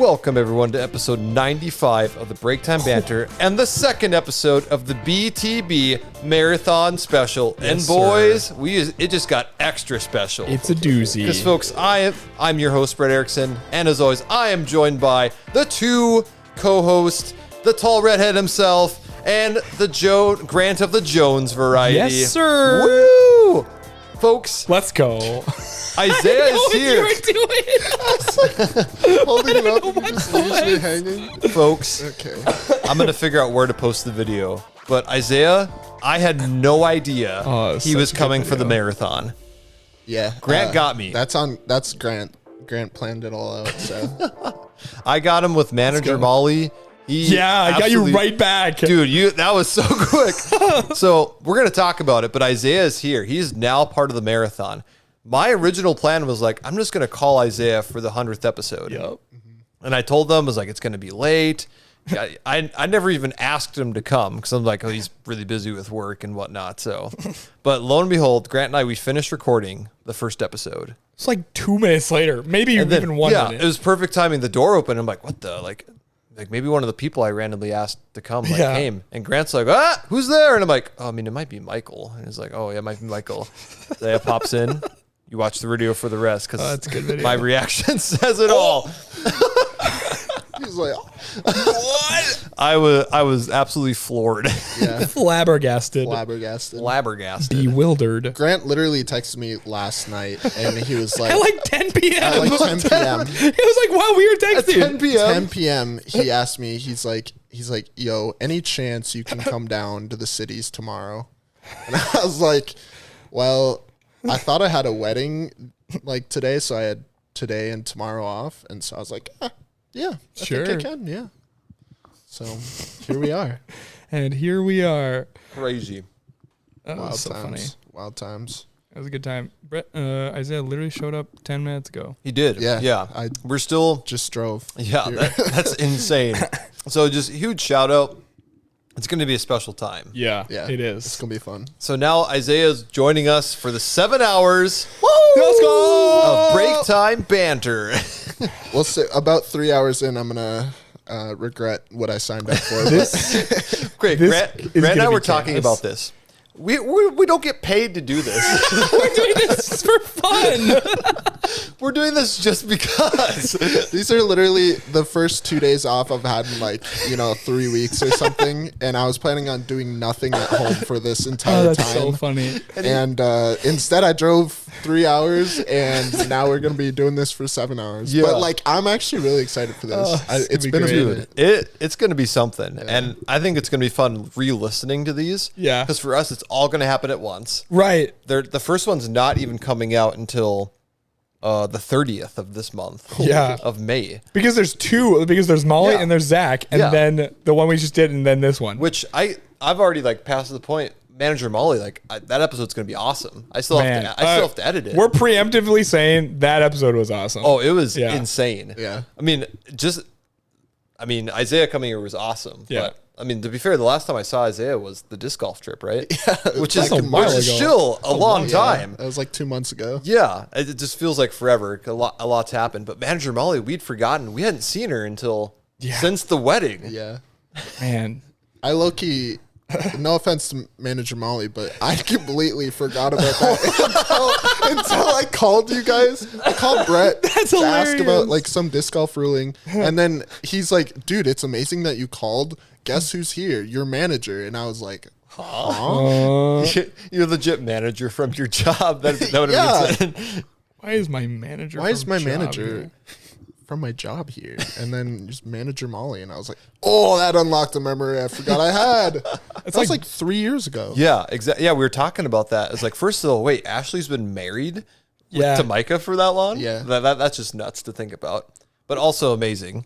Welcome, everyone, to episode 95 of the Break Time Banter and the second episode of the BTB Marathon Special. Yes, and boys, it just got extra special. It's a doozy. Because, folks, I'm your host, Brett Erickson, and as always, I am joined by the two co-hosts, the tall redhead himself, and the Grant of the Jones variety. Yes, sir. Woo! Folks, Let's go. Isaiah is here. Holding it up, and just usually hanging. Folks, Okay. I'm going to figure out where to post the video. But Isaiah, I had no idea he was coming for the marathon. Yeah. Grant got me. That's Grant. Grant planned it all out. So I got him with manager Molly. I got you right back. Dude, that was so quick. So we're going to talk about it, but Isaiah is here. He's now part of the marathon. My original plan was like, I'm just going to call Isaiah for the 100th episode. Yep. And I told them, I was like, it's going to be late. I never even asked him to come because I'm like, oh, he's really busy with work and whatnot. So, but lo and behold, Grant and I, we finished recording the first episode. It's like 2 minutes later, maybe And then, even 1 minute. it was perfect timing. The door opened. I'm like, what the, like maybe one of the people I randomly asked to come came. And Grant's like, who's there? And I'm like, oh, I mean, it might be Michael. And he's like, oh yeah, it might be Michael. Isaiah pops in. You watch the video for the rest because that's a good video. My reaction says it all. he's like, "What?" I was absolutely floored. Yeah. Flabbergasted. Flabbergasted. Bewildered. Grant literally texted me last night, and he was like, At like 10 p.m. at like 10 p.m. It was like, wow, we were texting. 10 p.m. 10 p.m. He asked me. He's like, yo, any chance you can come down to the cities tomorrow? And I was like, well, I thought I had a wedding like today, so I had today and tomorrow off, and so I was like, yeah, I think I can, yeah. So here we are. And here we are. Crazy. That was so funny. Wild times. It was a good time. Brett, Isaiah literally showed up 10 minutes ago. He did. Yeah. We're still Just drove. Yeah, that's insane. So just huge shout out. It's going to be a special time. Yeah, Yeah. it is. It's going to be fun. So now Isaiah's joining us for the 7 hours Let's go! of break time banter. We'll see. About 3 hours in, I'm going to regret what I signed up for. Great. This Grant is and I gonna were be talking chaos. about this. We don't get paid to do this. We're doing this for fun. We're doing this just because. These are literally the first 2 days off I've had in 3 weeks or something. And I was planning on doing nothing at home for this entire That's time. so funny. And instead I drove 3 hours, and now we're going to be doing this for 7 hours. Yeah. But I'm actually really excited for this. It's been a Dude, minute. it's going to be something. And I think it's going to be fun re-listening to these. Yeah. Because for us, it's all going to happen at once. Right. The first one's not even coming out until the 30th of this month. Yeah. Of May. Because there's two. Because there's Molly Yeah. and there's Zach, and Yeah. then the one we just did, and then this one. Which I've already passed the point. Manager Molly, that episode's going to be awesome. I still have to edit it. We're preemptively saying that episode was awesome. Oh, it was Yeah. insane. Yeah. Isaiah coming here was awesome. Yeah. But to be fair, the last time I saw Isaiah was the disc golf trip, right? Yeah, Which is back in March. still a long time. That was 2 months ago. Yeah. It just feels like forever. A lot's happened. But Manager Molly, we'd forgotten. We hadn't seen her until since the wedding. Yeah. Man. I low-key, no offense to Manager Molly, but I completely forgot about that until I called you guys. I called Brett to ask about some disc golf ruling, and then he's like, dude, it's amazing that you called. Guess who's here? Your manager. And I was like, huh? You're legit manager from your job. That would have been insane. Why is my manager? Why is my job manager here? from my job here? And then just Manager Molly. And I was like, oh, that unlocked a memory I forgot I had. That was 3 years ago. Yeah, exactly. Yeah, we were talking about that. It's first of all, wait, Ashley's been married to Micah for that long? Yeah. That's just nuts to think about. But also amazing.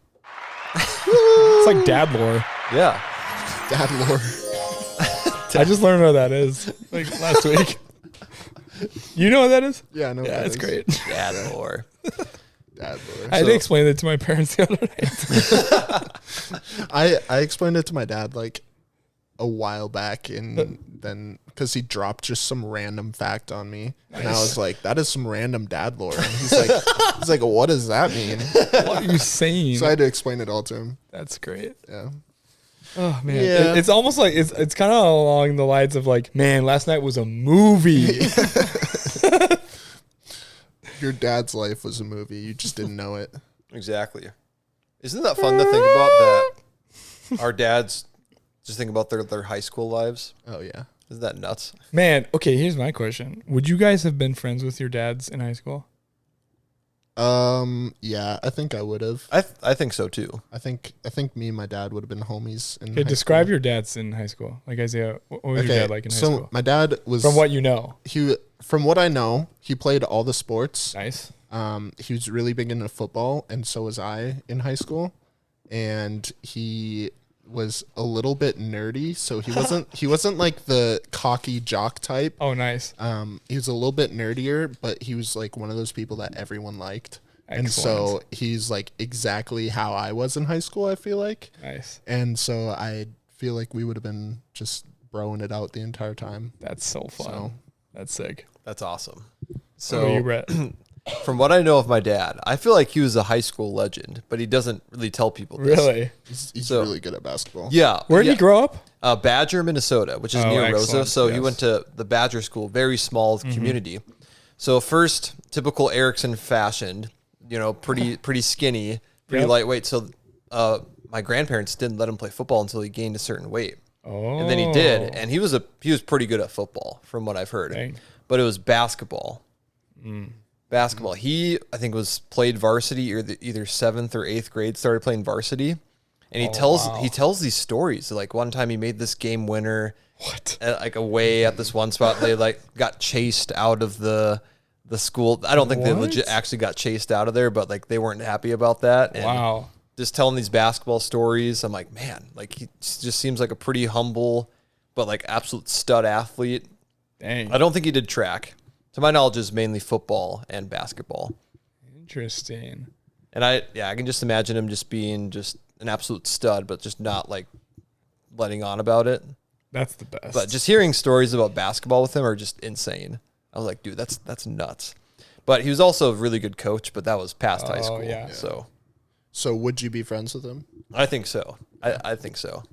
It's like dad lore. Yeah. Dad lore. I just learned what that is last week. You know what that is? Yeah, I know. Yeah, it's great. Dad lore. Dad lore. I had to explain it to my parents the other night. I explained it to my dad a while back, and then because he dropped just some random fact on me, and I was like, "That is some random dad lore." And he's like, "What does that mean?" What are you saying? So I had to explain it all to him. That's great. Yeah. Oh man, it's almost like it's kind of along the lines of like, man, last night was a movie. Your dad's life was a movie. You just didn't know it. Exactly. Isn't that fun to think about that our dads just think about their high school lives? Oh yeah. Isn't that nuts? Man, okay, here's my question. Would you guys have been friends with your dads in high school? Yeah, I think I would have. I think so too. I think me and my dad would have been homies in Okay, high describe school. your dads in high school. Like Isaiah, what was your dad like in high school? So my dad was, From what you know. from what I know, he played all the sports. Nice. He was really big into football, and so was I in high school. And he was a little bit nerdy, so he wasn't like the cocky jock type. Oh, nice. He was a little bit nerdier, but he was like one of those people that everyone liked. And so he's like exactly how I was in high school, I feel like. Nice. And so I feel like we would have been just broing it out the entire time. That's so fun. So. That's sick. That's awesome. So, what about you, Brett? From what I know of my dad, I feel like he was a high school legend, but he doesn't really tell people this. Really? He's So- really good at basketball. Yeah. Where did yeah. he grow up? Badger, Minnesota, which is near Rosa. excellent. So he Yes. went to the Badger school, very small community. So first, typical Erickson fashion, pretty skinny, pretty Yep. lightweight. So my grandparents didn't let him play football until he gained a certain weight. Oh. And then he did, and he was pretty good at football, from what I've heard. Dang. But it was basketball. Basketball. He, I think, played varsity or either 7th or 8th grade. Started playing varsity, and he tells these stories. Like one time, he made this game winner. What? Away at this one spot, they got chased out of the school. I don't think they legit actually got chased out of there, but they weren't happy about that. And Wow. just telling these basketball stories. I'm like, man, he just seems like a pretty humble, but absolute stud athlete. Dang. I don't think he did track. To my knowledge, is mainly football and basketball. Interesting. And I can just imagine him just being just an absolute stud, but just not letting on about it. That's the best. But just hearing stories about basketball with him are just insane. I was like, dude, that's nuts. But he was also a really good coach, but that was past high school. yeah. So would you be friends with him? I think so. I think so.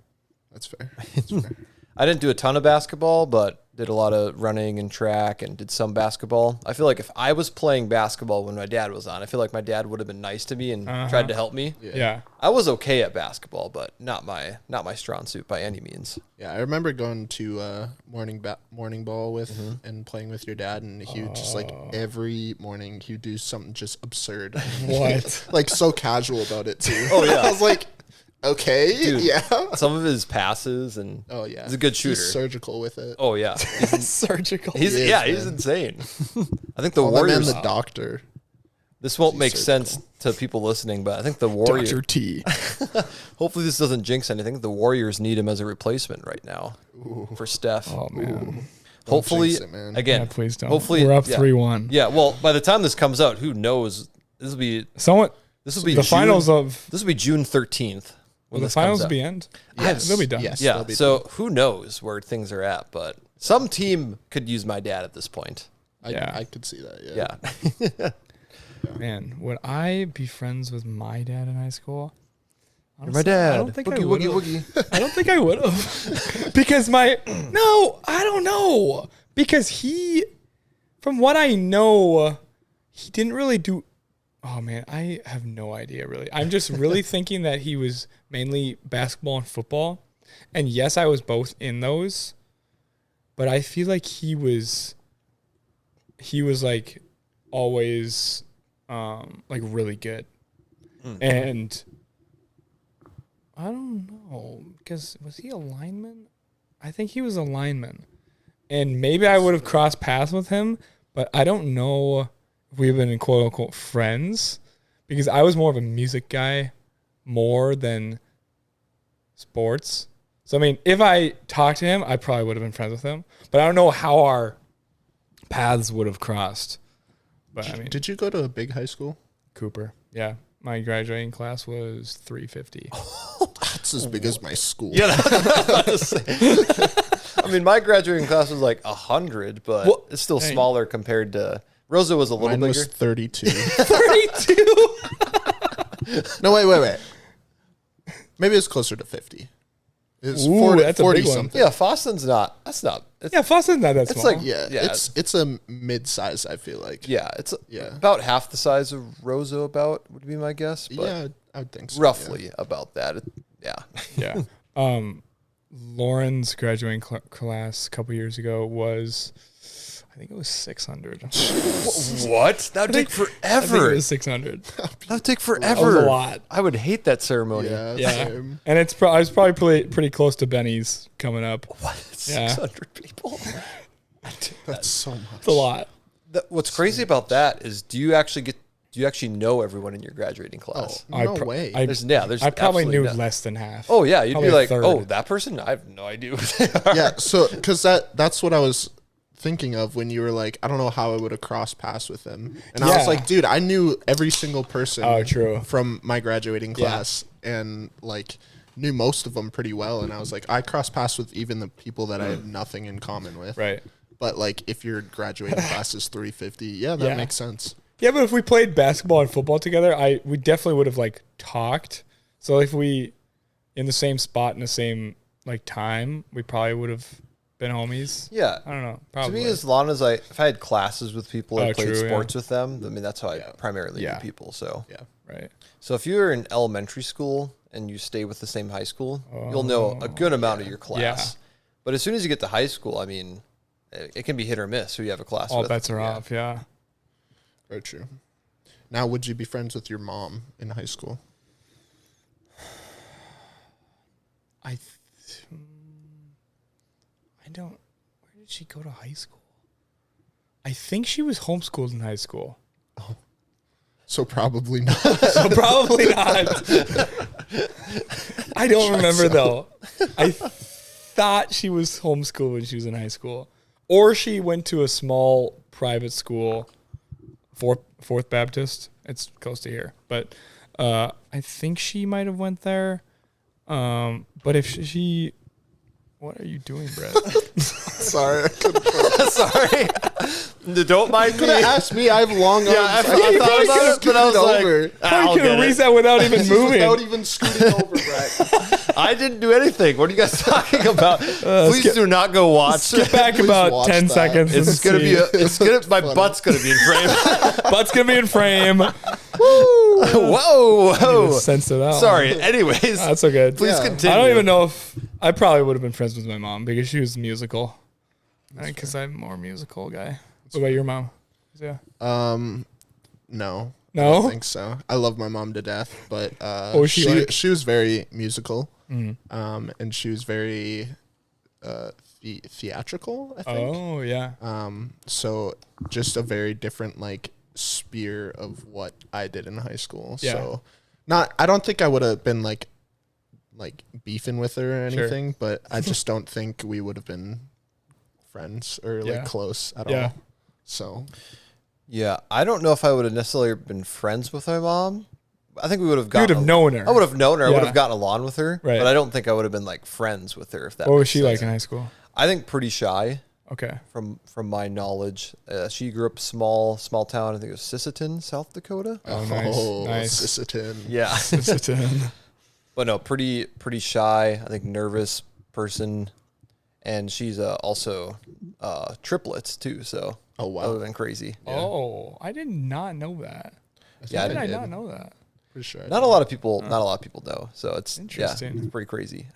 That's fair. That's fair. I didn't do a ton of basketball, but did a lot of running and track and did some basketball. I feel like if I was playing basketball when my dad was on, I feel like my dad would have been nice to me and tried to help me. Yeah. I was okay at basketball, but not my strong suit by any means. Yeah, I remember going to morning ball with and playing with your dad, and he would just every morning he would do something just absurd. What? So casual about it too. Oh, yeah. I was like, okay, Dude, yeah. Some of his passes and Oh yeah, he's a good shooter. He's surgical with it. Oh yeah, Surgical. he's man. insane. I think the Call that man Warriors. the doctor. This won't make surgical. sense to people listening, but I think the Warriors. Dr. T. Hopefully, this doesn't jinx anything. The Warriors need him as a replacement right now for Steph. Oh, man. Hopefully, jinx it, man. again, Yeah, please don't. Hopefully, We're up yeah. 3-1. Yeah. Well, by the time this comes out, who knows? This will be The finals of... This will be June 13th. Will the finals will be end? Yes. They'll be done. Yes. Yeah. they'll be So who knows where things are at? But some team could use my dad at this point. I could see that. Yeah. Man, would I be friends with my dad in high school? You're my dad. I don't think I Woogie, would woogie, have. woogie. I don't think I would have. Because no, I don't know. Because from what I know, he didn't really do. Oh man, I have no idea really. I'm just really thinking that he was mainly basketball and football. And yes, I was both in those. But I feel like he was always really good. And I don't know, because was he a lineman? I think he was a lineman. And maybe I would have crossed paths with him, but I don't know if we've been in quote unquote friends, because I was more of a music guy more than sports. So I mean, if I talked to him, I probably would have been friends with him. But I don't know how our paths would have crossed. But I mean, Did you go to a big high school? Cooper. Yeah. My graduating class was 350. That's as big as my school. Yeah, that's what I was about to say. I mean, my graduating class was like 100, but it's still smaller compared to Rosa was a little bigger. Was 32. 32. No, wait. Maybe it's closer to 50. It's Ooh, 40, that's a 40 big one. something. Yeah, Foston's not. That's not. Yeah, Foston's not that It's small. like Yeah, it's a mid-size, I feel like. yeah, it's about half the size of Rosa. About would be my guess. But Yeah, I would think so. roughly about that. Yeah. Yeah. Lauren's graduating class a couple years ago was, I think it was 600. What? That would take I think forever. it was 600. That would take forever. That was a lot. I would hate that ceremony. Yeah. And I was probably pretty close to Benny's coming up. What? 600 people? That's so much. It's a lot. What's crazy about that is do you actually know everyone in your graduating class? Oh, no way. There's I probably knew absolutely less than half. Oh yeah, you'd Probably be a like, third. oh, that person? I have no idea who they are. Yeah, so because that's what I was thinking of when you were like, I don't know how I would have crossed paths with them, and I was Yeah. like, dude, I knew every single person. Oh, true. From my graduating class, and like knew most of them pretty well, and I was like, I crossed paths with even the people that I had nothing in common with. Right. But like, if your graduating class is 350, yeah, that makes sense. Yeah, but if we played basketball and football together, we definitely would have like talked. So if we in the same spot in the same like time, we probably would have been homies. Yeah. I don't know. To Probably. me, as long as if I had classes with people and played true, sports with them, I mean, that's how I primarily Yeah. knew people. So, Yeah. Right. so if you're in elementary school and you stay with the same high school, you'll know a good amount of your class. Yeah. But as soon as you get to high school, I mean, it can be hit or miss who you have a class All with. bets are off. Yeah. Very true. Now, would you be friends with your mom in high school? I don't. Where did she go to high school? I think she was homeschooled in high school. So probably not. So probably not. I don't remember though. I thought she was homeschooled when she was in high school, or she went to a small private school, Fourth Baptist. It's close to here, but I think she might have went there. But if she, what are you doing, Brett? Sorry, I couldn't. Sorry. Don't mind me. Ask me. I have long arms. I thought about it, but I was like, How can you read that without even moving? Without even scooting over, Brett. I didn't do anything. What are you guys talking about? Please do not go watch. Skip back Please about watch 10 that. seconds. It's gonna be my butt's gonna be in frame. Butt's gonna be in frame. Whoa. Sensed it out. Sorry. Anyways, That's so good. please Yeah. continue. I don't even know if I probably would have been friends with my mom because she was musical. Because I'm more musical guy. What about your mom? Yeah. No. No? I don't think so. I love my mom to death, but What was she like? she was very musical. Mm-hmm. And she was very theatrical, I think. Oh yeah. So just a very different like sphere of what I did in high school. Yeah. So I don't think I would have been like beefing with her or Sure. anything, but I just don't think we would have been friends or Yeah. like close at Yeah. all. So Yeah, I don't know if I would have necessarily been friends with my mom. I think we would have You gotten. would have known her. I would have known her. I would Yeah. have gotten along with her. Right. But I don't think I would have been like friends with her. If that. What was makes she sense. like in high school? I think pretty shy. Okay. From my knowledge, she grew up small town. I think it was Sisseton, South Dakota. Oh, nice. Sisseton. Yeah, It's a but no, pretty shy. I think nervous person, and she's also triplets too. So Oh wow. that would have been crazy. Oh, I did not know that. Yeah, How did I did. not know that? Pretty sure. Not a lot of people. Not a lot of people know. So it's Interesting. it's pretty crazy.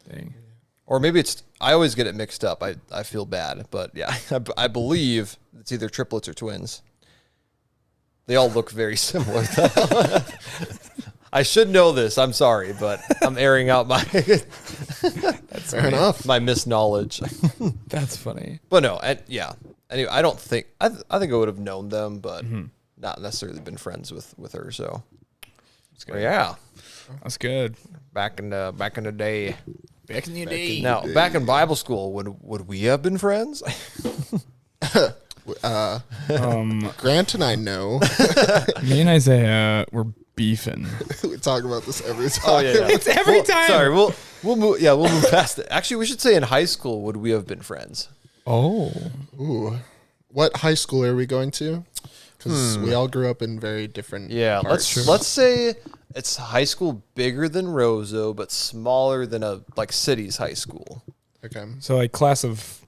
Dang. Or maybe it's. I always get it mixed up. I feel bad, but yeah, I believe it's either triplets or twins. They all look very similar. I should know this. I'm sorry, but I'm airing out my Fair enough. my misknowledge. That's funny. But no, yeah. Anyway, I don't think I think I would have known them, but not necessarily been friends with her. So good. yeah, That's good. back in the day. Back in the day. Now back in Bible school, would we have been friends? Grant and I know. Me and Isaiah were beefing. We talk about this every time. Oh yeah. It's every time. Sorry, we'll move. Yeah, we'll move past it. Actually, we should say in high school would we have been friends? Oh. Ooh. What high school are we going to? Because we all grew up in very different parts. Let's say it's high school bigger than Roseau, but smaller than a city's high school. Okay. So like class of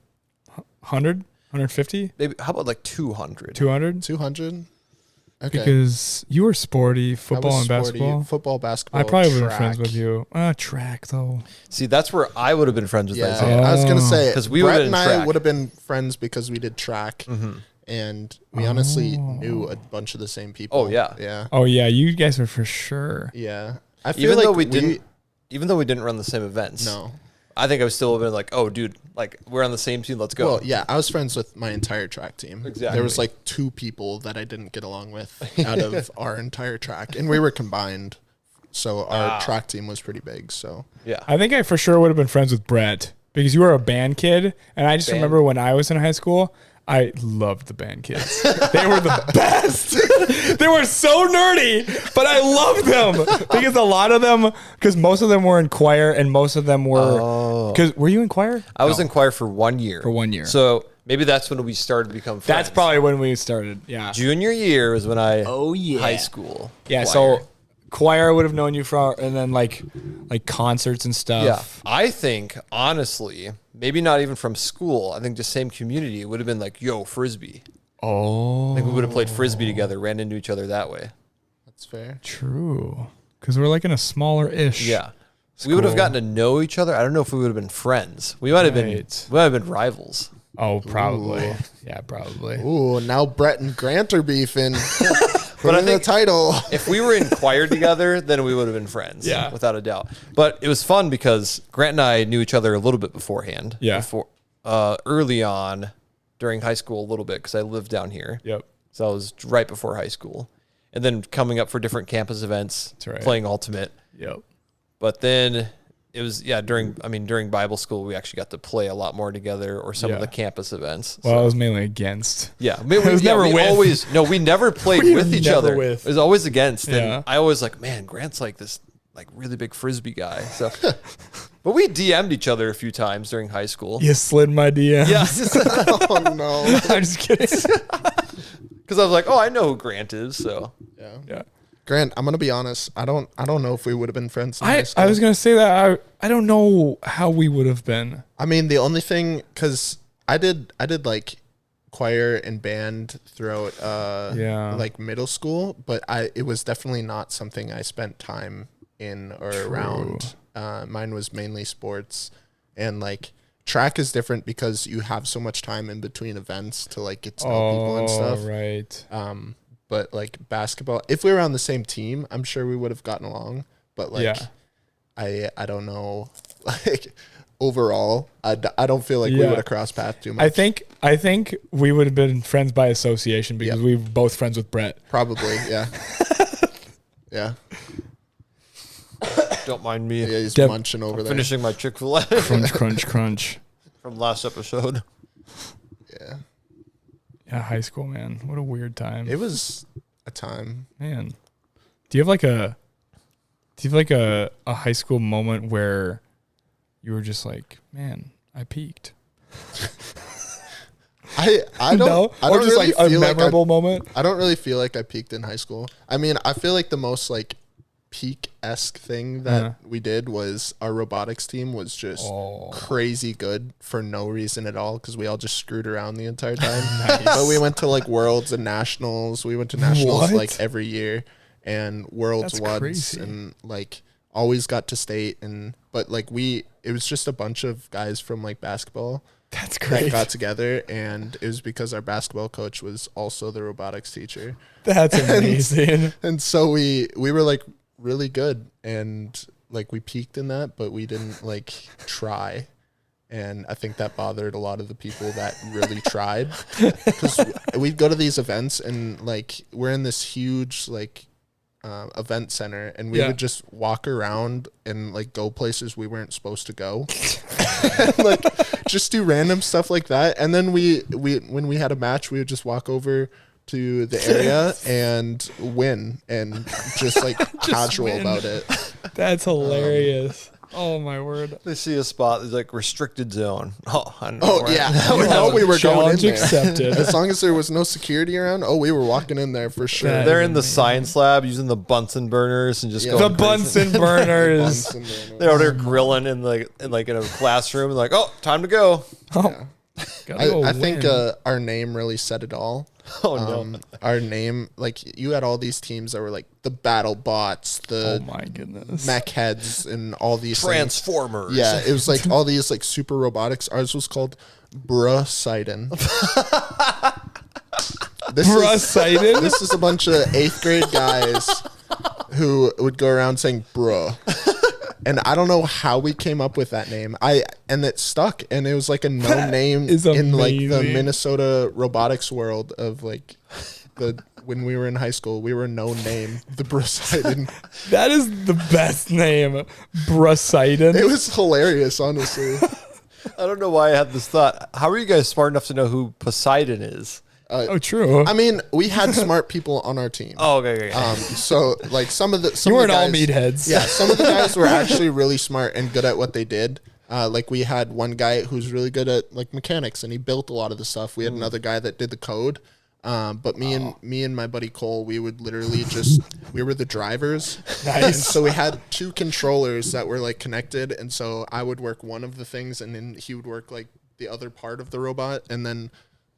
100, 150? Maybe how about 200? 200? 200? Okay. Because you were sporty, I football was and sporty, basketball. Football, basketball, I probably would have been track. friends with you. Track though. See, that's where I would have been friends with Yeah, Isaiah. I was going to say, 'Cause we Brett would've and been I track. would have been friends because we did track. And we honestly knew a bunch of the same people. Oh, yeah. Yeah. Oh yeah, you guys are for sure. Yeah. I feel Even like though we didn't run the same events. No. I think I was still been like, oh, dude, we're on the same team. Let's go. Well, yeah, I was friends with my entire track team. Exactly. There was 2 people that I didn't get along with out of our entire track, and we were combined. So our track team was pretty big. So yeah. I think I for sure would have been friends with Brett because you were a band kid, and I just remember when I was in high school, I loved the band kids. They were the best. They were so nerdy, but I loved them because a lot of them, because most of them were in choir and most of them were, because were you in choir? I was in choir for 1 year. For 1 year. So maybe that's when we started to become friends. That's probably when we started. Yeah. Junior year was when I, yeah. high school. Yeah. choir. So choir I would have known you from, and then like concerts and stuff. Yeah. I think, honestly, maybe not even from school. I think just same community. It would have been yo, Frisbee. Oh. I think we would have played Frisbee together, ran into each other that way. that's fair. True. Because we're in a smaller ish. Yeah. We would have gotten to know each other. I don't know if we would have been friends. We might have been rivals. Oh, probably. Ooh. Yeah, probably. Ooh, now Brett and Grant are beefing. But I Put in the think title. if we were in choir together, then we would have been friends. Yeah. Without a doubt. But it was fun because Grant and I knew each other a little bit beforehand. Yeah. Early on during high school a little bit because I lived down here. Yep. So I was right before high school. And then coming up for different campus events, right. playing Ultimate. Yep. But then it was, during Bible school, we actually got to play a lot more together or some of the campus events. Well, I was mainly against. Yeah. It was never with. We never played We with each never other. with. It was always against. Yeah. And I always man, Grant's this really big Frisbee guy. So, but we DM'd each other a few times during high school. You slid my DM. Yeah. Oh, no. I'm just kidding. Because I was like, oh, I know who Grant is. So, Yeah. Yeah. Grant, I'm going to be honest. I don't know if we would have been friends in high school. I was going to say that. I don't know how we would have been. I mean, the only thing, because I did choir and band throughout middle school, but it was definitely not something I spent time in or around. Mine was mainly sports, and track is different because you have so much time in between events to get to know people and stuff. Right. But basketball, if we were on the same team, I'm sure we would have gotten along. But I don't know. Overall, I don't feel like we would have crossed paths too much. I think we would have been friends by association because we were both friends with Brett. Probably, yeah. Yeah. don't mind me. Yeah, he's munching over there. Finishing my Chick-fil-A. Crunch, crunch, crunch. From last episode. Yeah. Yeah, high school, man. What a weird time. It was a time. Man. Do you have a high school moment where you were just man, I peaked? I don't know. I don't or just really a feel memorable moment? I don't really feel like I peaked in high school. I mean, I feel like the most peak-esque thing that we did was our robotics team was just crazy good for no reason at all because we all just screwed around the entire time. But we went to worlds and nationals. We went to nationals every year and worlds That's once crazy. and always got to state but it was just a bunch of guys from basketball. That's great. That got together, and it was because our basketball coach was also the robotics teacher. That's amazing. And so we were really good, and we peaked in that, but we didn't try. And I think that bothered a lot of the people that really tried, because we'd go to these events and we're in this huge event center, and we would just walk around and go places we weren't supposed to go. And, just do random stuff like that. And then we when we had a match, we would just walk over, to the area and win and just like casual win. about it. That's hilarious. Oh my word. They see a spot that's like restricted zone. Oh, I know. Oh, right? yeah. We know we were going in Challenge there. accepted. As long as there was no security around, we were walking in there for sure. That They're is in the amazing. science lab using the Bunsen burners and just Yeah. going The crazy. Bunsen burners. Bunsen burners. They're out there grilling in a classroom, like, oh, time to go. Oh, gotta go I think win. our name really said it all. Oh no. Our name, like you had all these teams that were like the battle bots, Oh the my goodness. mech heads, and all these things. Transformers. Yeah, it was like all these like super robotics. Ours was called Bruh-sidon. Bruh-sidon? This is a bunch of 8th grade guys who would go around saying bruh. And I don't know how we came up with that name. And it stuck, and it was like a known name is in like the amazing. Minnesota robotics world of like when we were in high school, we were a known name, the Bruh-sidon. That is the best name. Bruh-sidon. It was hilarious, honestly. I don't know why I had this thought. How are you guys smart enough to know who Poseidon is? Oh, true. I mean, we had smart people on our team. Oh, okay. So like some of the you of weren't the all guys, meatheads. Yeah, some of the guys were actually really smart and good at what they did. Like we had one guy who's really good at like mechanics, and he built a lot of the stuff. We had another guy that did the code. But me and my buddy Cole, we would literally we were the drivers. Nice. And so we had 2 controllers that were like connected, and so I would work one of the things, and then he would work like the other part of the robot, and then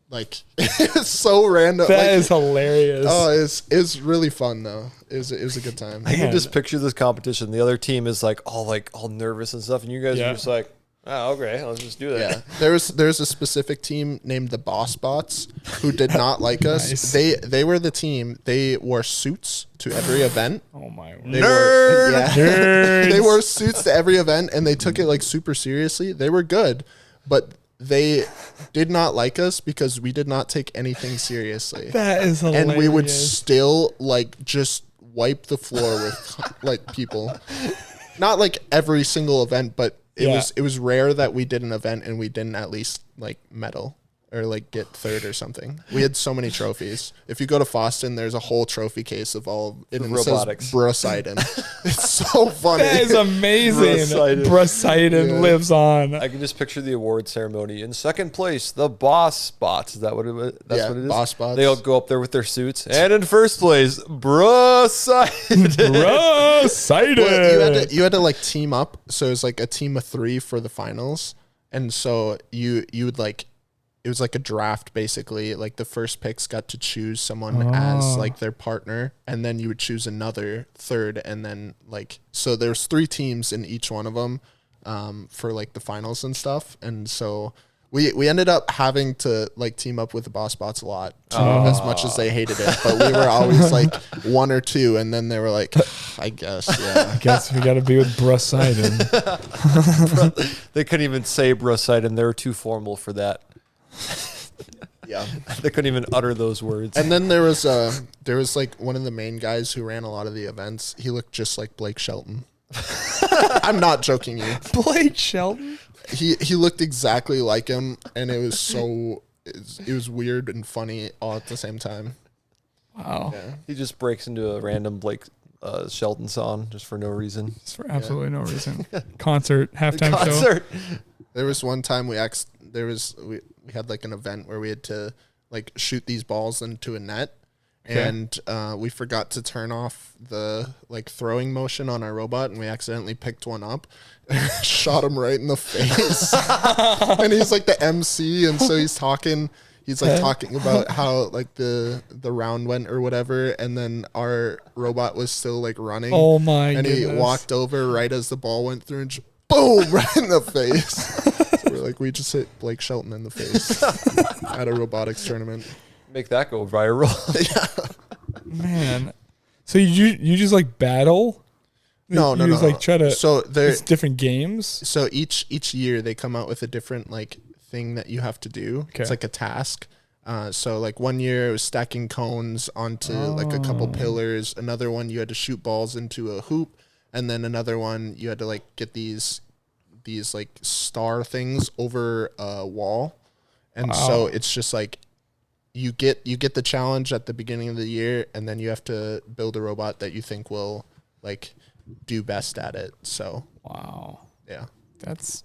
like it's so random. That like, is hilarious. Oh, it's really fun though. It was a good time. I can Man. just picture this competition. The other team is like all nervous and stuff, and you guys Yeah. are just like, oh, okay, let's just do that. Yeah, there's a specific team named the Boss Bots who did not like us. Nice. They were the team. They wore suits to every event. Oh my word. They wore, yeah. Nerds. They wore suits to every event, and they took it like super seriously. They were good, but they did not like us because we did not take anything seriously. That is hilarious. And we would still like just wipe the floor with like people. Not like every single event, but it was rare that we did an event and we didn't at least like medal or like get third or something. We had so many trophies. If you go to Foston, there's a whole trophy case of all it robotics. says Bruh-sidon. It's so funny. That is amazing. Bruh-sidon. Bruh-sidon Yeah. lives on. I can just picture the award ceremony. In second place, the Boss Bots. Is that what it was? That's Yeah, what it is? Boss Bots. They all go up there with their suits. And in first place, Bruh-sidon. Bruh-sidon. Well, you had to like team up. So it was like a team of 3 for the finals. And so you would like, it was like a draft basically. Like the first picks got to choose someone as like their partner, and then you would choose another third, and then like so there's 3 teams in each one of them for like the finals and stuff. And so we ended up having to like team up with the Boss Bots a lot as much as they hated it, but we were always like 1 or 2, and then they were like, I guess, yeah. I guess we got to be with Bruh-sidon. They couldn't even say Bruh-sidon. They were too formal for that. Yeah. They couldn't even utter those words. And then there was like one of the main guys who ran a lot of the events. He looked just like Blake Shelton. I'm not joking you. Blake Shelton? He looked exactly like him, and it was it was weird and funny all at the same time. Wow. Yeah. He just breaks into a random Blake Shelton song just for no reason. It's for absolutely no reason. Concert, halftime show. Concert. There was one time we had like an event where we had to like shoot these balls into a net. Okay. And we forgot to turn off the like throwing motion on our robot, and we accidentally picked one up and shot him right in the face. And he's like the MC, and so he's talking about how like the round went or whatever, and then our robot was still like running. Oh my And goodness. he walked over right as the ball went through and just boom right in the face. So we're like, we just hit Blake Shelton in the face at a robotics tournament. Make that go viral. Man. So you just like battle? No. You just like try to So it's different games? So each year they come out with a different like thing that you have to do. Okay. It's like a task. So like one year it was stacking cones onto like a couple pillars. Another one you had to shoot balls into a hoop, and then another one you had to like get these like star things over a wall. And so it's just like you get the challenge at the beginning of the year, and then you have to build a robot that you think will like do best at it. So wow, yeah, that's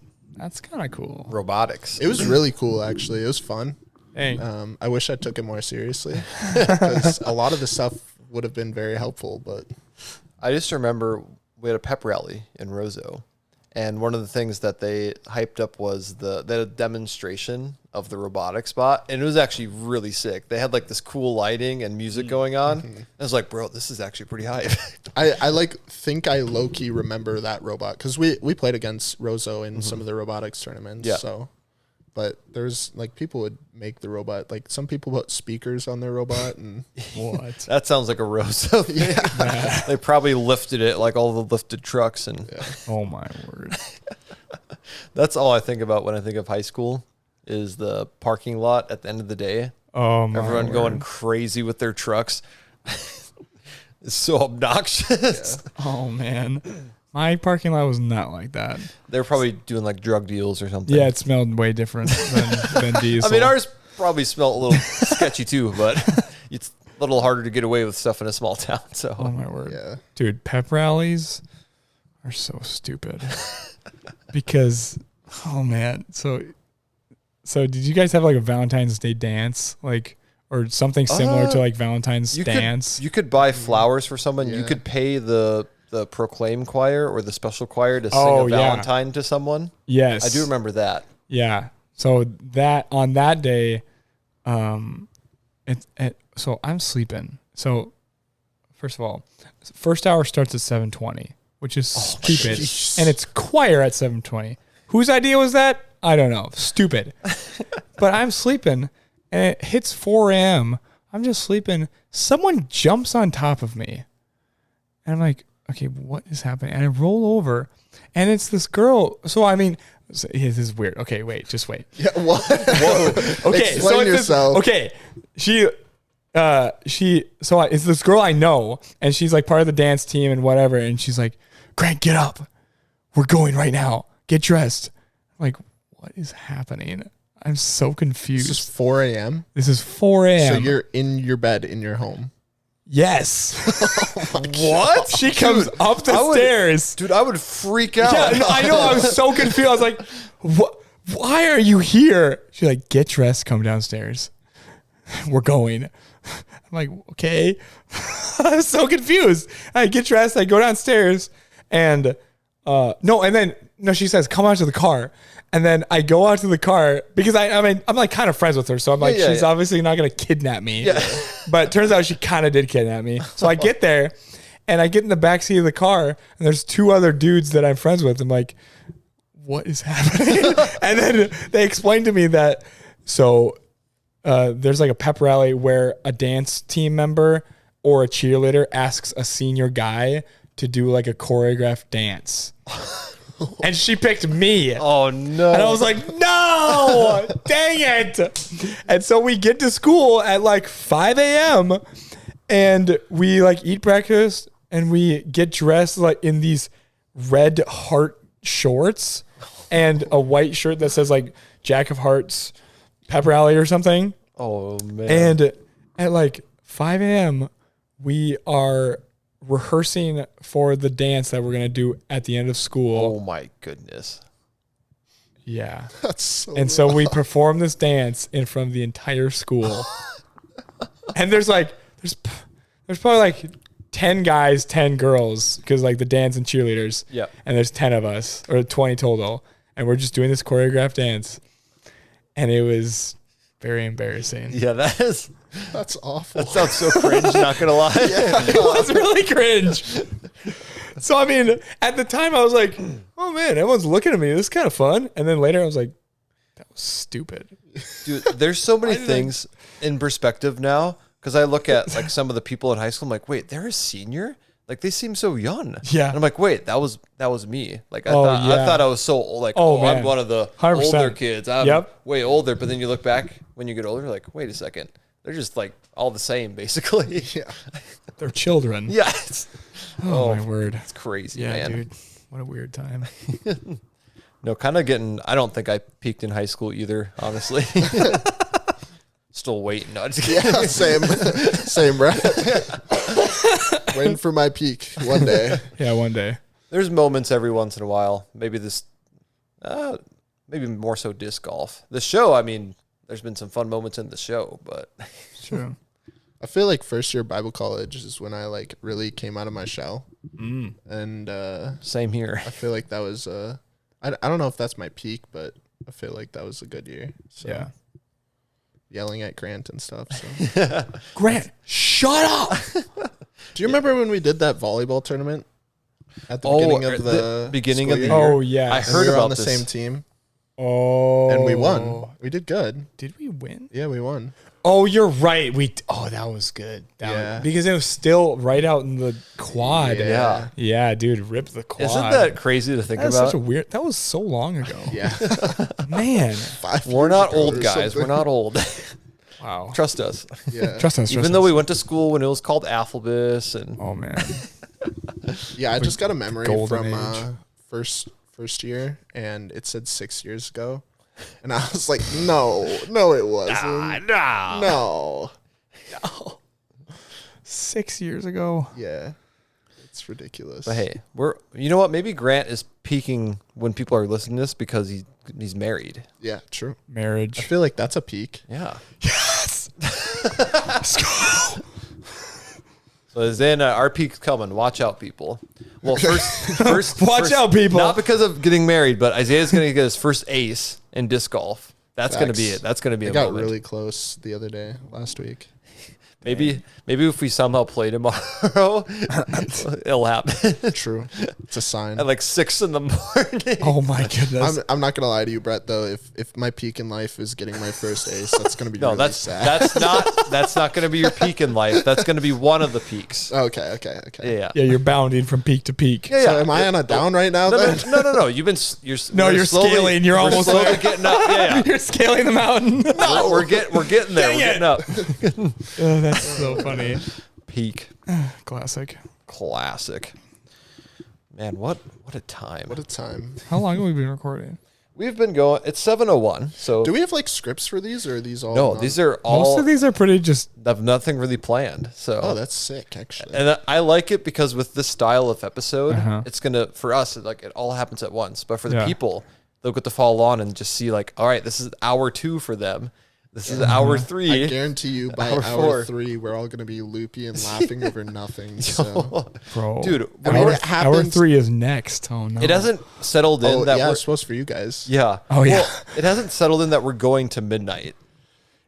kind of cool. Robotics. it was really cool actually. It was fun. Hey, I wish I took it more seriously because a lot of the stuff would have been very helpful. But I just remember we had a pep rally in Roseau, and one of the things that they hyped up was the demonstration of the robotic spot, and it was actually really sick. They had like this cool lighting and music going on. I was like, bro, this is actually pretty hype. I like think I low key remember that robot because we played against Roseau in some of the robotics tournaments. Yeah. So, but there's like people would make the robot, like some people put speakers on their robot and what? That sounds like a Roseau thing. yeah. They probably lifted it like all the lifted trucks, and Oh my word! that's all I think about when I think of high school is the parking lot at the end of the day. Oh my Everyone word. going crazy with their trucks. It's so obnoxious. Oh man, my parking lot was not like that. They're probably doing like drug deals or something. Yeah, it smelled way different than diesel. I mean, ours probably smelled a little sketchy too, but it's a little harder to get away with stuff in a small town. So Oh my word, Yeah. dude, pep rallies are so stupid because oh man, so did you guys have like a Valentine's Day dance like? Or something similar to like Valentine's dance. You could buy flowers for someone. You Yeah. could pay the proclaim choir or the special choir to sing Oh, a yeah. Valentine to someone. Yes, I do remember that. Yeah. So that on that day, so I'm sleeping. So first of all, first hour starts at 7:20, which is stupid, jeez. and it's choir at 7:20. Whose idea was that? I don't know. Stupid. But I'm sleeping, and it hits 4 a.m. I'm just sleeping. Someone jumps on top of me, and I'm like, okay, what is happening? And I roll over, and it's this girl. So I mean, this is weird. Okay, wait, just wait. Yeah. What? Whoa. Okay, Explain it's yourself. okay, it's this girl I know, and she's like part of the dance team and whatever. And she's like, Grant, get up. We're going right now. Get dressed. I'm like, what is happening? I'm so confused. This is 4 a.m. This is 4 a.m. So you're in your bed in your home. Yes. What? She comes up the stairs. Dude, I would freak out. Yeah, no, I know. I was so confused. I was like, "What? Why are you here?" She's like, "Get dressed. Come downstairs. We're going." I'm like, "Okay." I was so confused. I get dressed. I go downstairs, and she says, "Come out to the car." And then I go out to the car because I'm like kind of friends with her. So I'm like, she's obviously not going to kidnap me. Yeah. But it turns out she kind of did kidnap me. So I get there and I get in the backseat of the car and there's two other dudes that I'm friends with. I'm like, what is happening? And then they explained to me that, there's like a pep rally where a dance team member or a cheerleader asks a senior guy to do like a choreographed dance. And she picked me. Oh, no. And I was like, no, dang it. And so we get to school at like 5 a.m. and we like eat breakfast and we get dressed like in these red heart shorts and a white shirt that says like Jack of Hearts pep rally or something. Oh, man. And at like 5 a.m. we are rehearsing for the dance that we're going to do at the end of school. Oh, my goodness. Yeah. That's so And so we perform this dance in front of the entire school. And there's probably like 10 guys, 10 girls, because like the dance and cheerleaders. Yeah. And there's 10 of us, or 20 total. And we're just doing this choreographed dance. And it was very embarrassing. Yeah, that's awful. that sounds so cringe, not going to lie. It was really cringe. So, I mean, at the time I was like, oh man, everyone's looking at me. This is kind of fun. And then later I was like, that was stupid. Dude, there's so many things in perspective now, because I look at like some of the people in high school, I'm like, wait, they're a senior? Like they seem so young. Yeah. And I'm like, wait, that was me. Like I yeah. thought I was so old. Like, Oh, I'm man. one of the 100%. older kids. I'm Yep. way older. But then you look back when you get older, like, wait a second. They're just like all the same, basically. Yeah. They're children. Yeah. Oh, my word. It's crazy, Yeah, man. dude. What a weird time. No, kind of getting, I don't think I peaked in high school either, honestly. Still waiting. No, just Yeah, same, right? Waiting for my peak one day. Yeah, one day. There's moments every once in a while. Maybe maybe more so disc golf. The show, I mean, there's been some fun moments in the show, but True. I feel like first year Bible college is when I like really came out of my shell. And same here. I feel like that was I don't know if that's my peak, but I feel like that was a good year. So Yeah. yelling at Grant and stuff. So. Grant, shut up. Do you remember when we did that volleyball tournament at the beginning of the beginning school of the year? year? Oh, yeah. I And heard we were about on the this. same team, Oh. and we won. We did good. Did we win? Yeah, we won. Oh, you're right. That was good. Yeah. Because it was still right out in the quad. Yeah. Yeah, dude, rip the quad. Isn't that crazy to think That's about? such a weird. That was so long ago. Yeah. Man. 5 We're years not ago old or guys. something. We're not old. Wow. Trust us. Yeah. Trust us. Even though we went to school when it was called Alphabus and Oh man. Yeah, I just got a memory golden from age. first year, and it said 6 years ago, and I was like, no, it wasn't. No. 6 years ago. Yeah, it's ridiculous. but hey, you know what? Maybe Grant is peaking when people are listening to this because he's married. Yeah, true. I Marriage. feel like that's a peak. Yeah. Yes. Let's go. So then our peak's coming. Watch out, people. Well, first, Watch out, people. Not because of getting married, but Isaiah's going to get his first ace in disc golf. That's going to be Facts. it. That's going to be I a got moment. really close the other day, last week. Maybe if we somehow play tomorrow, it'll happen. True. It's a sign. At like 6 a.m. Oh my goodness. I'm not gonna lie to you, Brett. Though, if my peak in life is getting my first ace, that's gonna be No, really sad. that's not going to be your peak in life. That's going to be one of the peaks. Okay. Yeah. Yeah, you're bounding from peak to peak. Yeah. So am I on a down right now? No, then? no. You're You're scaling. You're we're almost slowly there. getting up. Yeah. You're scaling the mountain. No, we're getting there. Dang We're getting up. Oh, that's so funny. Peak. Classic. Classic. Man, what a time. What a time. How long have we been recording? We've been going. It's 7:01. So Do we have like scripts for these, or are these all? no, these are all. Most of these are pretty just. have nothing really planned. So Oh, that's sick, actually. and I like it because with this style of episode, Uh-huh. it's gonna for us like it all happens at once. But for the Yeah. people, they'll get to follow on and just see like, all right, this is hour 2 for them. This is hour 3. I guarantee you, by Hour hour 4. 3, we're all gonna be loopy and laughing over nothing. So. Bro. Dude, I mean, Hour, it happens. 3 is next. Oh, no. it hasn't settled in Oh, that yeah, we're it's supposed for you guys. yeah. Oh, yeah. Well, it hasn't settled in that we're going to midnight.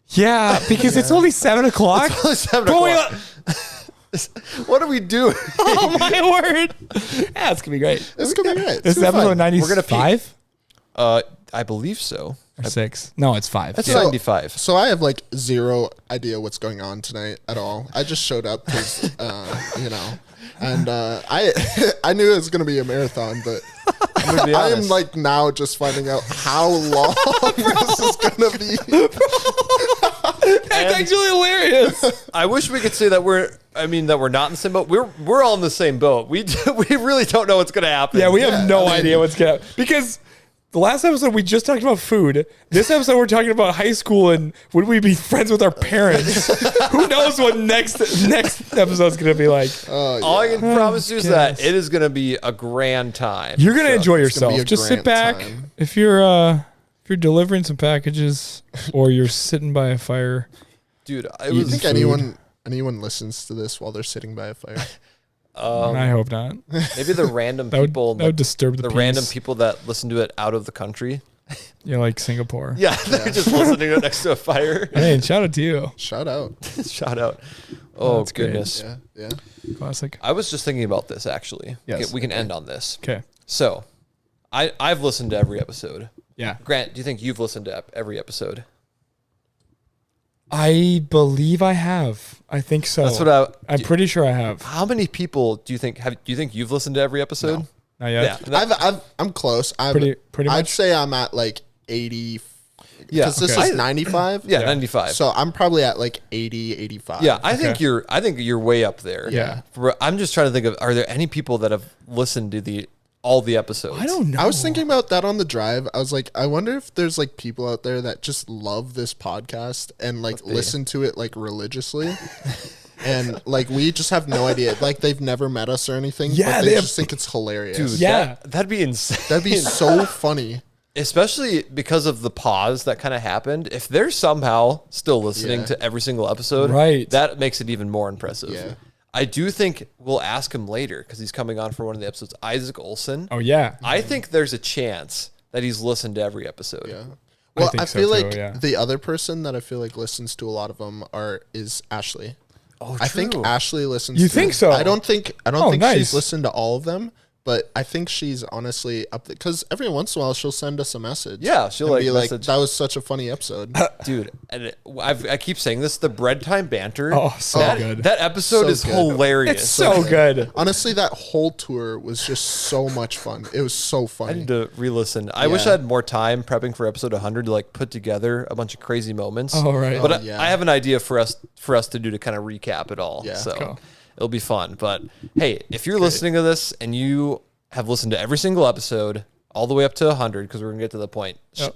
Yeah, because it's only 7 o'clock. It's only 7 Bro, o'clock. What are we doing? Oh, my word. Yeah, it's going to be great. It's gonna be great. This is episode 95? I believe so. Or 6? No, it's 5. That's Yeah. 95. So I have like zero idea what's going on tonight at all. I just showed up because, and I knew it was gonna be a marathon, but I'm gonna be I am honest. like now just finding out how long this is gonna be. That's actually hilarious. I wish we could say that we're not in the same boat. We're all in the same boat. We really don't know what's gonna happen. Yeah, we have no I mean- idea what's going to happen. Because the last episode, we just talked about food. This episode, we're talking about high school and would we be friends with our parents? Who knows what next episode's going to be like. All I can promise you is that goodness. it is gonna be a grand time. You're going to So- enjoy it's gonna be yourself. a Just sit grand back. time. If you're delivering some packages or you're sitting by a fire. dude. It You Do you was think food. anyone listens to this while they're sitting by a fire? I hope not. maybe the random That would, people, that would disturb the peace. random people that listen to it out of the country. Yeah, like Singapore. Yeah, they're just listening to it next to a fire. Hey, and shout out to you. Shout out. Shout out. Oh That's great. goodness. Yeah. Classic. I was just thinking about this actually. Yes. We can end on this. Okay. So, I've listened to every episode. Yeah. Grant, do you think you've listened to every episode? I believe I have. I think so. That's what I'm pretty sure I have. How many people do you think you've listened to every episode? No. Not yet. Yeah. I'm close. Pretty I'd much. say I'm at like 80. Yeah. Because this Okay. is 95. Yeah, Yeah. 95. So I'm probably at like 80, 85. Yeah, I think Okay. you're way up there. Yeah. I'm just trying to think of, are there any people that have listened to all the episodes? I don't know. I was thinking about that on the drive. I was like, I wonder if there's like people out there that just love this podcast and like listen to it like religiously. And like we just have no idea. Like they've never met us or anything. Yeah, but they just think it's hilarious. Dude, Yeah. that'd be insane. That'd be so funny. Especially because of the pause that kind of happened. If they're somehow still listening to every single episode, Right. that makes it even more impressive. Yeah. I do think we'll ask him later because he's coming on for one of the episodes. Isaac Olson. Oh yeah. I think there's a chance that he's listened to every episode. Yeah. Well, think I so feel too, like yeah. the other person that I feel like listens to a lot of them is Ashley. Oh, I think true. Ashley listens. You to think so? I don't think nice. she's listened to all of them, but I think she's honestly up there because every once in a while she'll send us a message. Yeah, she'll and like be like, message- "That was such a funny episode." Dude, and I keep saying this, the bread time banter. Oh, so that, good. That episode So is good. hilarious. It's so good. Honestly, that whole tour was just so much fun. It was so I funny. need to re-listen. I wish Yeah. I had more time prepping for episode 100 to like put together a bunch of crazy moments. Oh, right. But Oh, yeah. I have an idea for us to do to kind of recap it all. Yeah. So Cool. it'll be fun. But hey, if you're listening to this and you have listened to every single episode all the way up to 100, because we're gonna get to the point, Yep.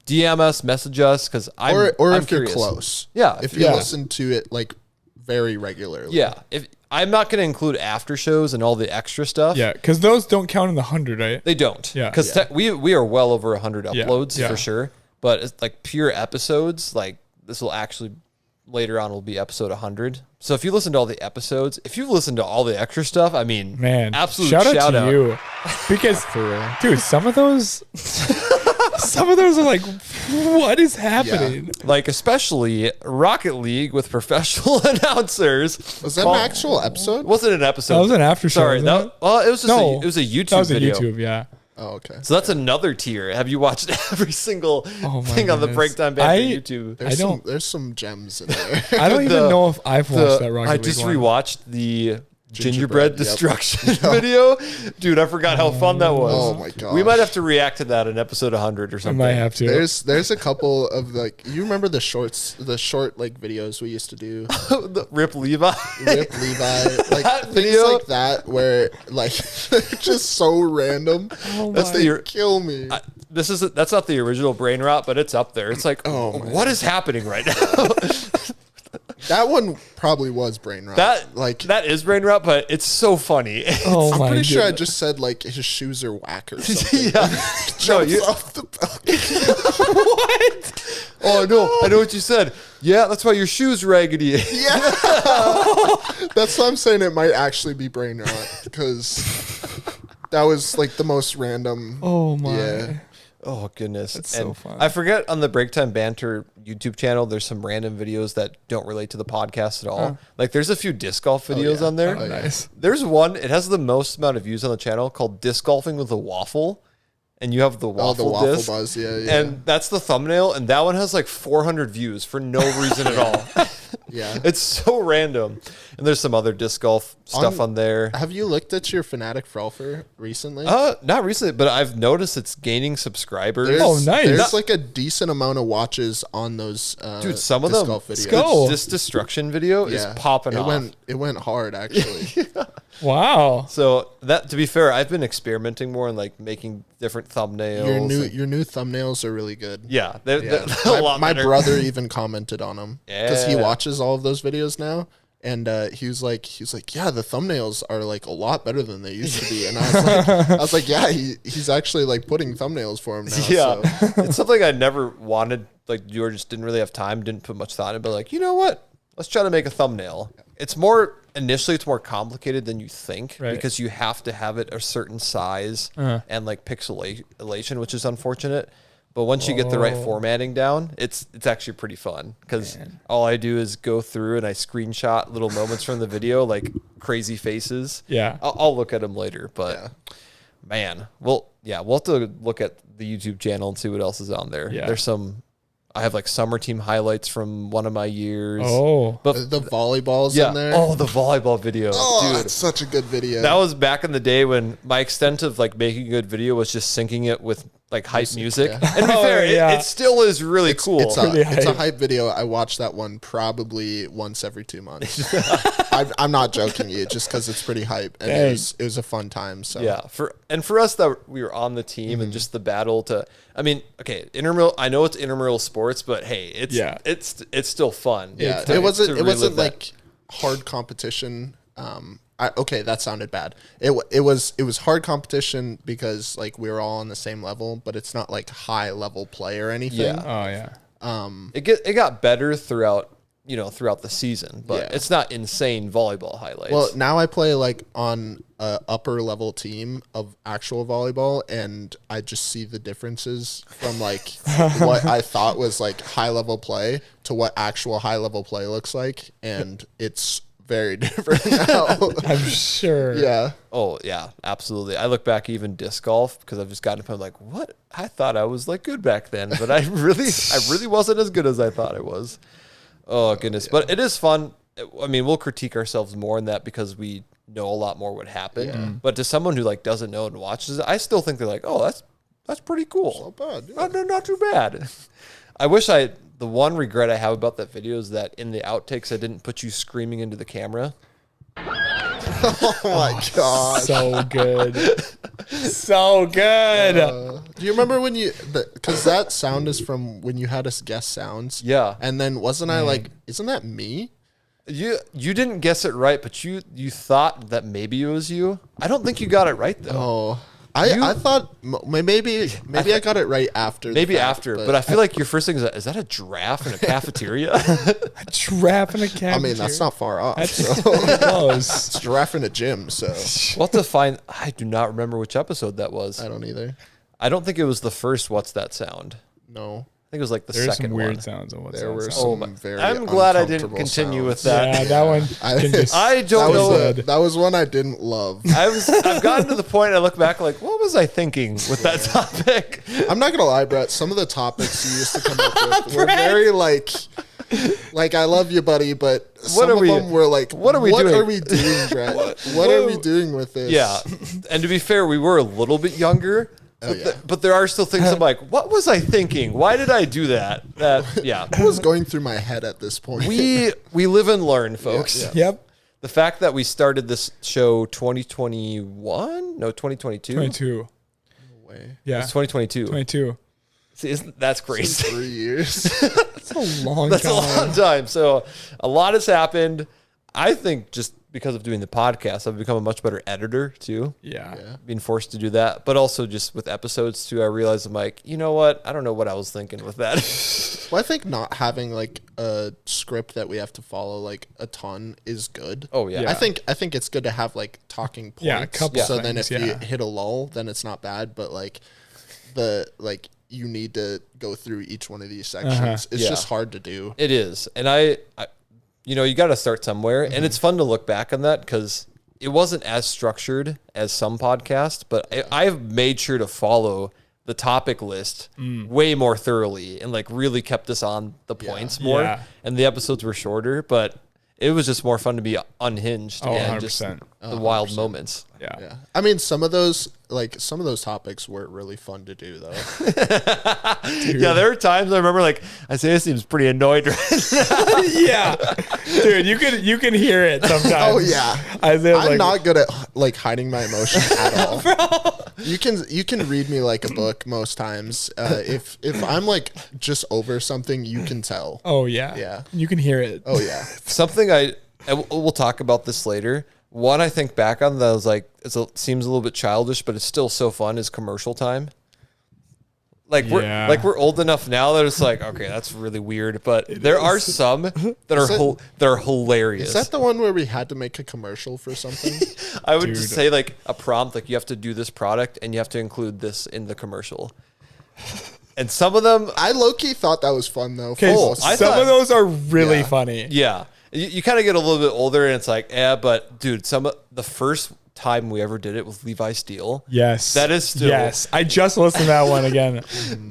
DM us, message us, because I'm or I'm if curious. you're close. Yeah, If you yeah. listen to it like very regularly. Yeah, if I'm not gonna include after shows and all the extra stuff. Yeah, because those don't count in the 100, right? They don't. Yeah. Because we are well over 100 Yeah, uploads yeah. for sure. But it's like pure episodes, like this will actually later on will be episode 100. So if you listen to all the episodes, if you've listened to all the extra stuff, I mean, Man, absolute shout out shout to out. you, because dude, some of those are like, what is happening? Like especially Rocket League with professional announcers. Was that an actual episode? Wasn't an episode. That was an after show, Sorry, wasn't that it? well, it was just No, it was a YouTube That was a video. YouTube, yeah. Oh, okay. So that's another tier. Have you watched every single Oh my thing on the goodness. Breakdown Banter I- YouTube? There's some gems in there. I don't even The- know if I've watched that Rocket I League just one. rewatched the Gingerbread, gingerbread yep. destruction video. Dude, I forgot how fun that was. Oh my gosh. We might have to react to that in episode 100 or I something. might have to. There's a couple of like, you remember the short like videos we used to do. The Rip Levi. Rip Levi, like That things video- like that where like they're just so random. That's They the kill me. that's not the original brain rot, but it's up there. It's like, Oh, man. what is happening right now? That one probably was brain rot. that is brain rot, but it's so funny. Oh I'm my pretty sure I goodness. just said like his shoes are whack or something. yeah. No, Jumps you, off the What? oh no, I know what you said. Yeah, that's why your shoes raggedy. Yeah. That's why I'm saying it might actually be brain rot because that was like the most random. Oh my. Yeah. Oh goodness, That's so fun. I forget on the Break Time Banter YouTube channel, there's some random videos that don't relate to the podcast at all. Like there's a few disc golf videos yeah. on there. Oh, yeah. Nice. There's one, it has the most amount of views on the channel called Disc Golfing with a Waffle. And you have the Oh, waffle, the waffle disc. buzz. Yeah, yeah. And that's the thumbnail, and that one has like 400 views for no reason at all. yeah. It's so random. And there's some other disc golf stuff on there. Have you looked at your Fanatic Frolfer recently? Not recently, but I've noticed it's gaining subscribers. Oh, nice. There's like a decent amount of watches on those. Dude, some of disc them. golf videos. go. This destruction video is Yeah. popping off. It went hard actually. Wow. So that, to be fair, I've been experimenting more and like making different thumbnails. your new thumbnails are really good. Yeah, they're Yeah. a lot my better. brother even commented on them because he Yeah. watches all of those videos now, and he was like, yeah, the thumbnails are like a lot better than they used to be, and I was like, yeah, he's actually like putting thumbnails for him now. Yeah, So. it's something I never wanted. Like, you just didn't really have time, didn't put much thought in. But like, you know what? Let's try to make a thumbnail. It's more more complicated than you think Right. because you have to have it a certain size and like pixelation, which is unfortunate. But once you get the right formatting down, it's actually pretty fun because all I do is go through and I screenshot little moments from the video, like crazy faces. Yeah. I'll look at them later, but man, we'll have to look at the YouTube channel and see what else is on there. Yeah. There's I have like summer team highlights from one of my years. Oh. But The volleyballs yeah. in there. Oh, the volleyball video. Oh, Dude. that's such a good video. That was back in the day when my extent of like making a good video was just syncing it with like hype music. yeah. And to be fair, yeah. it still is really cool. It's Pretty it's a hype. hype video. I watch that one probably once every 2 months. I'm not joking you, just because it's pretty hype, and it was a fun time. So Yeah, for us that we were on the team and just the battle to, I mean, okay, intramural. I know it's intramural sports, but hey, it's still fun. yeah, To it wasn't relive that. like hard competition. Okay, that sounded bad. It was hard competition because like we were all on the same level, but it's not like high level play or anything. Yeah. Oh yeah. It got better throughout the season, but Yeah. it's not insane volleyball highlights. Well, now I play like on a upper level team of actual volleyball, and I just see the differences from like what I thought was like high level play to what actual high level play looks like, and it's very different now. I'm sure. Yeah. Oh yeah, absolutely. I look back even disc golf because I've just gotten to the point like, what? I thought I was like good back then, but I really wasn't as good as I thought I was. Oh goodness. But it is fun. I mean, we'll critique ourselves more in that because we know a lot more what happened. But to someone who like doesn't know and watches it, I still think they're like, oh, that's pretty cool. Not bad. Yeah. Not too bad. I wish the one regret I have about that video is that in the outtakes I didn't put you screaming into the camera. Oh my god. So good. So good. Do you remember when because that sound is from when you had us guess sounds? Yeah. And then wasn't I like, isn't that me? You didn't guess it right, but you thought that maybe it was you. I don't think you got it right though. Oh, I thought maybe I got it right after. Maybe after, but I feel like your first thing is that a giraffe in a cafeteria? A giraffe in a cafeteria. I mean, that's not far off. That's So. close. It's a giraffe in a gym, so We'll have to find. I do not remember which episode that was. I don't either. I don't think it was the first. What's that sound? No, I think it was like the There's second some weird one. sounds of what's there that were sound. some very. I'm glad I didn't uncomfortable continue with sounds. that. Yeah, that one. Can just, I don't know. That was one I didn't love. I've gotten to the point. I look back like, what was I thinking with that topic? I'm not gonna lie, Brett. Some of the topics you used to come up with were very like I love you, buddy, but some of them were like, what are we doing? What are we doing, Brett? What are we doing with this? Yeah, and to be fair, we were a little bit younger. But there are still things I'm like, what was I thinking? Why did I do that? Yeah. What was going through my head at this point? We live and learn, folks. Yeah. Yep. The fact that we started this show 2021? No, 2022. 22. No way. Yeah. It's 2022. 22. See, that's crazy. 3 years. That's a long That's time. a long time. So a lot has happened. I think just because of doing the podcast, I've become a much better editor too. Yeah. Being forced to do that, but also just with episodes too, I realized I'm like, you know what? I don't know what I was thinking with that. Well, I think not having like a script that we have to follow like a ton is good. Oh yeah. Yeah. I think it's good to have like talking points. Yeah, a couple So then things, if you yeah. hit a lull, then it's not bad. But like you need to go through each one of these sections. It's Yeah. just hard to do. It is. And I you got to start somewhere. And it's fun to look back on that because it wasn't as structured as some podcasts, but I've made sure to follow the topic list way more thoroughly and like really kept us on the points more. Yeah. And the episodes were shorter, but it was just more fun to be unhinged Oh, and just 100%. the wild moments. Yeah. Yeah. I mean, some of those topics were really fun to do though. Yeah, there were times I remember like Isaiah seems pretty annoyed right now. Yeah. Dude, you can hear it sometimes. Oh yeah. Isaiah's I'm like, not good at like hiding my emotions at all. You can read me like a book most times. If I'm like just over something, you can tell. oh yeah. Yeah. You can hear it. Oh yeah. Something we'll talk about this later. One I think back on that was like seems a little bit childish, but it's still so fun is commercial time. Like we're old enough now that it's like, okay, that's really weird, but there are some that are hilarious. Is that the one where we had to make a commercial for something? I would just say like a prompt, like you have to do this product and you have to include this in the commercial. And some of them, I low-key thought that was fun though. Okay, I some thought- of those are really Yeah. funny. yeah, you kind of get a little bit older and it's like, but dude, the first time we ever did it with Levi Steele. Yes. That is still- Yes. I just listened to that one again.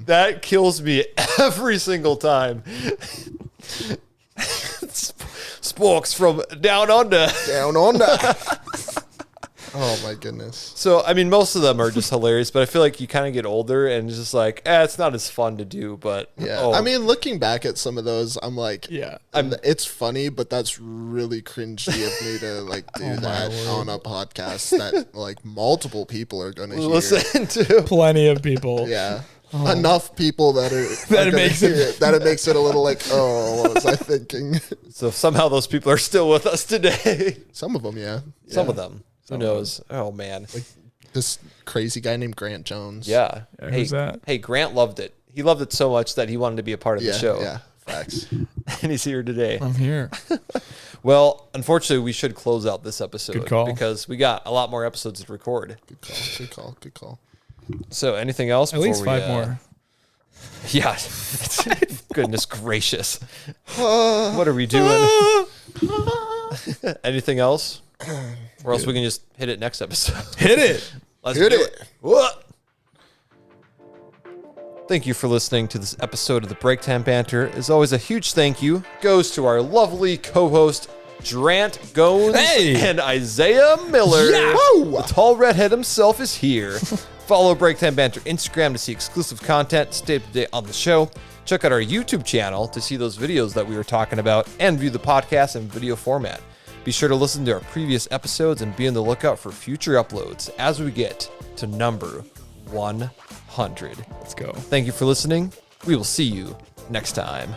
That kills me every single time. Sporks from down under. Down under. Oh my goodness. So, I mean, most of them are just hilarious, but I feel like you kind of get older and it's just like, it's not as fun to do, but Yeah. I mean, looking back at some of those, I'm like, it's funny, but that's really cringy of me to like do that on a podcast that like multiple people are going to listen to. Plenty of people. Yeah. Enough people that it makes it a little like, oh, what was I thinking? So somehow those people are still with us today. Some of them, yeah. Some of them. Who knows? Oh man. Like this crazy guy named Grant Jones. Yeah. Who's that? Hey, Grant loved it. He loved it so much that he wanted to be a part of the show. Yeah, facts. And he's here today. I'm here. Well, unfortunately, we should close out this episode. Good call. Because we got a lot more episodes to record. Good call. So anything else? At least 5 more. Yeah. Goodness gracious. What are we doing? Anything else? Or else we can just hit it next episode. Hit it. Let's hit it. What? Thank you for listening to this episode of the Break Time Banter. As always, a huge thank you goes to our lovely co-host, Drant Gones and Isaiah Miller. Yeah. The tall redhead himself is here. Follow Break Time Banter Instagram to see exclusive content, stay up to date on the show. Check out our YouTube channel to see those videos that we were talking about and view the podcast in video format. Be sure to listen to our previous episodes and be on the lookout for future uploads as we get to number 100. Let's go. Thank you for listening. We will see you next time.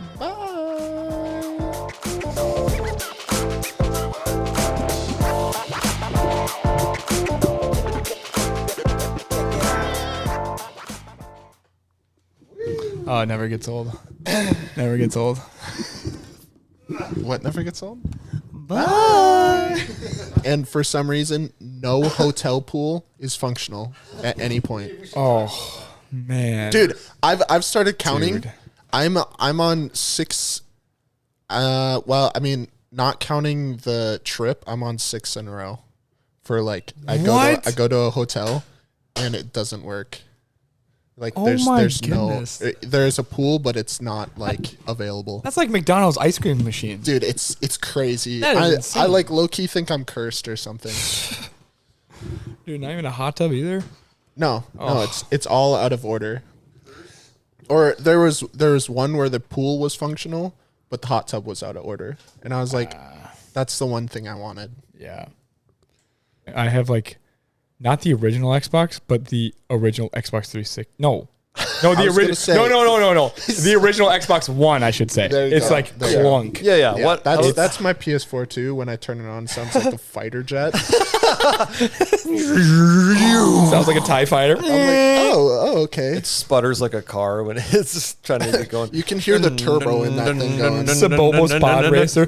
Oh, it never gets old. Never gets old. What never gets old? Bye. And for some reason, no hotel pool is functional at any point. Oh man, Dude, I've started counting. Dude. I'm on 6. Well, I mean, not counting the trip, I'm on 6 in a row. For like, I go to a hotel, and it doesn't work. Like there's goodness. there's a pool, but it's not like available. That's like McDonald's ice cream machine. Dude, it's crazy. That is insane. I like low key think I'm cursed or something. Dude, not even a hot tub either. No, it's all out of order. Or there was one where the pool was functional, but the hot tub was out of order, and I was like, that's the one thing I wanted. Yeah, I have like. Not the original Xbox, but the original Xbox 360. No, the original. No. The original Xbox One, I should say. It's go. Like there clunk. Yeah. What? That's my PS4 too. When I turn it on, it sounds like the fighter jet. Sounds like a TIE fighter. I'm like, oh, okay. It sputters like a car when it's just trying to get going. You can hear the turbo in that thing going. It's a Bobo's pod racer.